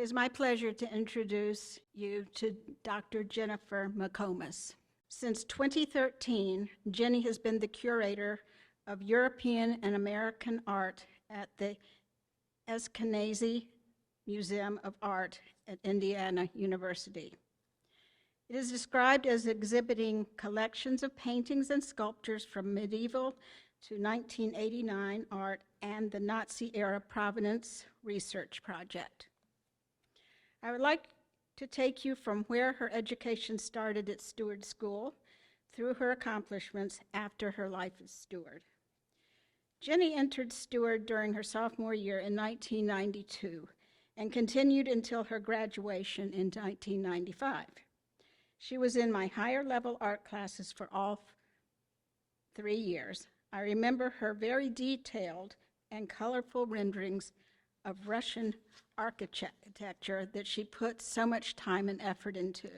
is my pleasure to introduce you to Dr. Jennifer McComas. Since 2013, Jenny has been the curator of European and American art at the Ashkenazi Museum of Art at Indiana University. It is described as exhibiting collections of paintings and sculptures from medieval to 1989 art and the Nazi-era provenance research project. I would like to take you from where her education started at Steward School through her accomplishments after her life as Steward. Jenny entered Steward during her sophomore year in 1992 and continued until her graduation in 1995. She was in my higher level art classes for all 3 years. I remember her very detailed and colorful renderings of Russian architecture that she put so much time and effort into.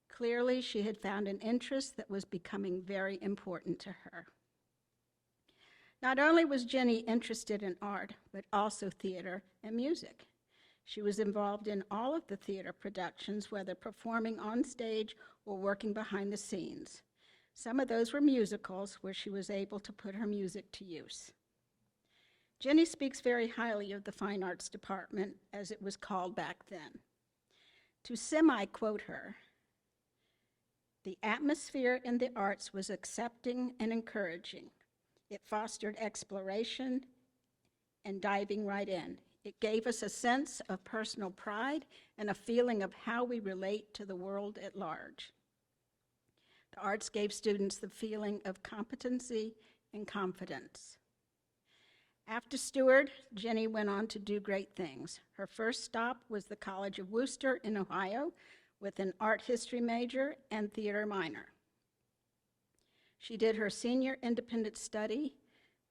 Clearly, she had found an interest that was becoming very important to her. Not only was Jenny interested in art, but also theater and music. She was involved in all of the theater productions, whether performing on stage or working behind the scenes. Some of those were musicals where she was able to put her music to use. Jenny speaks very highly of the Fine Arts Department, as it was called back then. To semi-quote her, "The atmosphere in the arts was accepting and encouraging. It fostered exploration and diving right in. It gave us a sense of personal pride and a feeling of how we relate to the world at large. The arts gave students the feeling of competency and confidence." After Steward, Jenny went on to do great things. Her first stop was the College of Wooster in Ohio with an art history major and theater minor. She did her senior independent study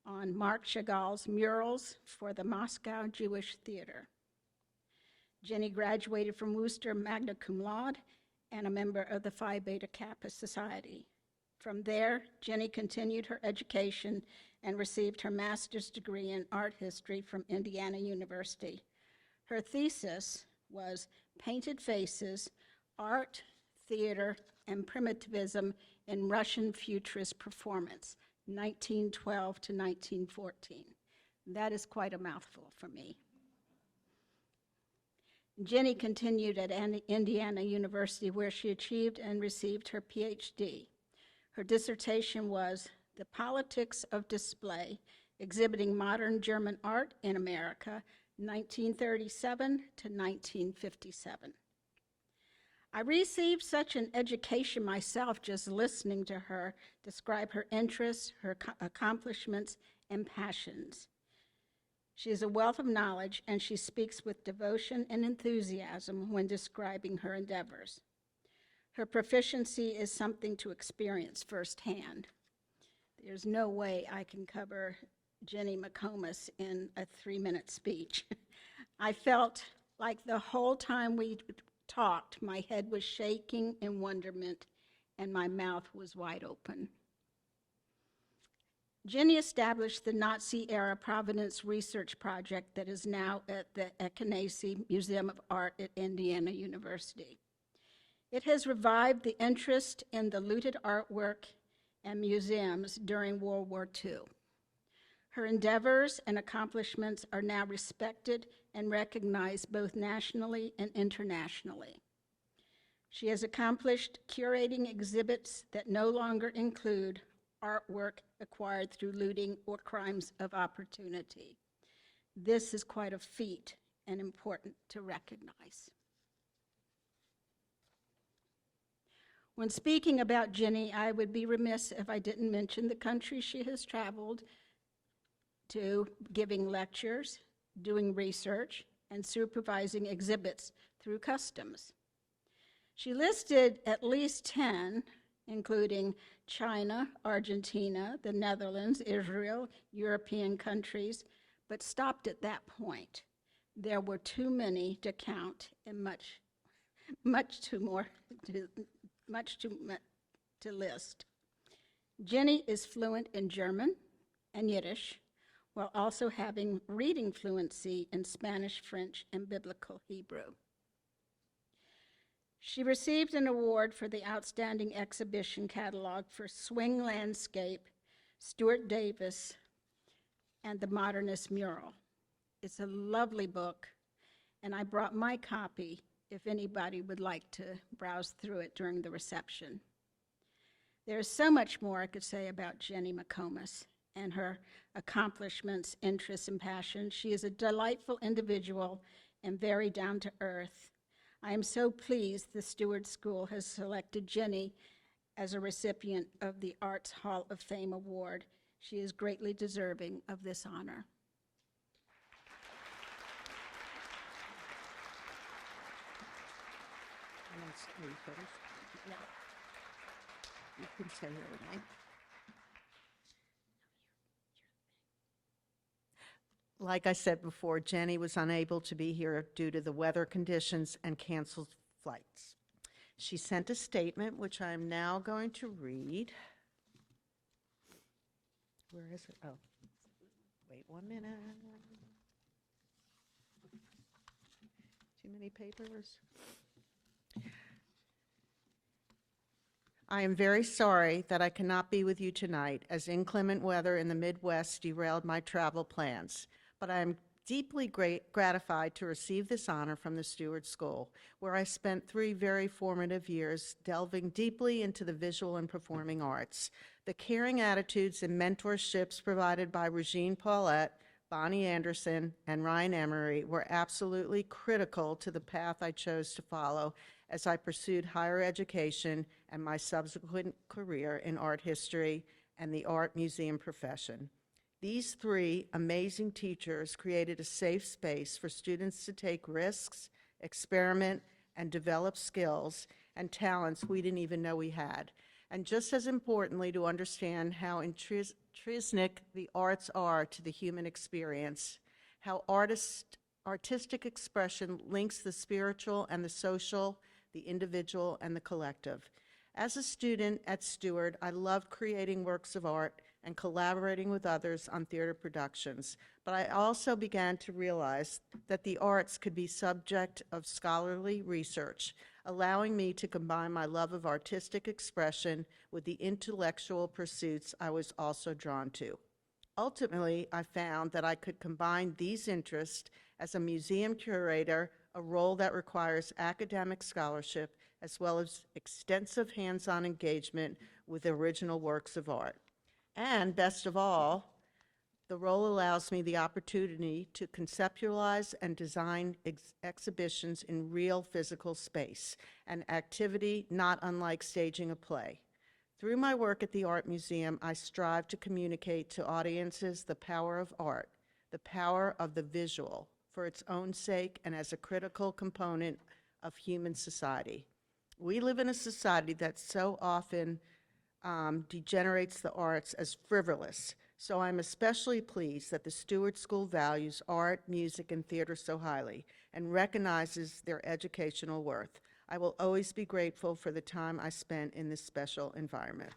on Marc Chagall's murals for the Moscow Jewish Theater. Jenny graduated from Wooster magna cum laude and a member of the Phi Beta Kappa Society. From there, Jenny continued her education and received her master's degree in art history from Indiana University. Her thesis was Painted Faces, Art, Theater, and Primitivism in Russian Futurist Performance, 1912 to 1914. That is quite a mouthful for me. Jenny continued at Indiana University, where she achieved and received her PhD. Her dissertation was The Politics of Display, Exhibiting Modern German Art in America, 1937 to 1957. I received such an education myself just listening to her describe her interests, her accomplishments, and passions. She is a wealth of knowledge, and she speaks with devotion and enthusiasm when describing her endeavors. Her proficiency is something to experience firsthand. There's no way I can cover Jenny McComas in a 3-minute speech. I felt like the whole time we talked, my head was shaking in wonderment and my mouth was wide open. Jenny established the Nazi-era provenance research project that is now at the Ashkenazi Museum of Art at Indiana University. It has revived the interest in the looted artwork and museums during World War II. Her endeavors and accomplishments are now respected and recognized both nationally and internationally. She has accomplished curating exhibits that no longer include artwork acquired through looting or crimes of opportunity. This is quite a feat and important to recognize. When speaking about Jenny, I would be remiss if I didn't mention the countries she has traveled to, giving lectures, doing research, and supervising exhibits through customs. She listed at least 10, including China, Argentina, the Netherlands, Israel, European countries, but stopped at that point. There were too many to count and much to list. Jenny is fluent in German and Yiddish, while also having reading fluency in Spanish, French, and Biblical Hebrew. She received an award for the Outstanding Exhibition Catalog for Swing Landscape, Stuart Davis, and the Modernist Mural. It's a lovely book, and I brought my copy if anybody would like to browse through it during the reception. There's so much more I could say about Jenny McComas and her accomplishments, interests, and passions. She is a delightful individual and very down to earth. I am so pleased the Steward School has selected Jenny as a recipient of the Arts Hall of Fame Award. She is greatly deserving of this honor. No. You can say your name. Like I said before, Jenny was unable to be here due to the weather conditions and canceled flights. She sent a statement, which I'm now going to read. Where is it? Oh, wait 1 minute. Too many papers. I am very sorry that I cannot be with you tonight, as inclement weather in the Midwest derailed my travel plans. But I am deeply gratified to receive this honor from the Steward School, where I spent 3 very formative years delving deeply into the visual and performing arts. The caring attitudes and mentorships provided by Regine Paulette, Bonnie Anderson, and Ryan Emery were absolutely critical to the path I chose to follow as I pursued higher education and my subsequent career in art history and the art museum profession. These 3 amazing teachers created a safe space for students to take risks, experiment, and develop skills and talents we didn't even know we had. And just as importantly, to understand how intrinsic the arts are to the human experience, how artistic expression links the spiritual and the social, the individual and the collective. As a student at Steward, I loved creating works of art and collaborating with others on theater productions, but I also began to realize that the arts could be subject of scholarly research, allowing me to combine my love of artistic expression with the intellectual pursuits I was also drawn to. Ultimately, I found that I could combine these interests as a museum curator, a role that requires academic scholarship, as well as extensive hands-on engagement with original works of art. And best of all, the role allows me the opportunity to conceptualize and design exhibitions in real physical space, an activity not unlike staging a play. Through my work at the Art Museum, I strive to communicate to audiences the power of art, the power of the visual, for its own sake and as a critical component of human society. We live in a society that so often degenerates the arts as frivolous, so I'm especially pleased that the Steward School values art, music, and theater so highly and recognizes their educational worth. I will always be grateful for the time I spent in this special environment.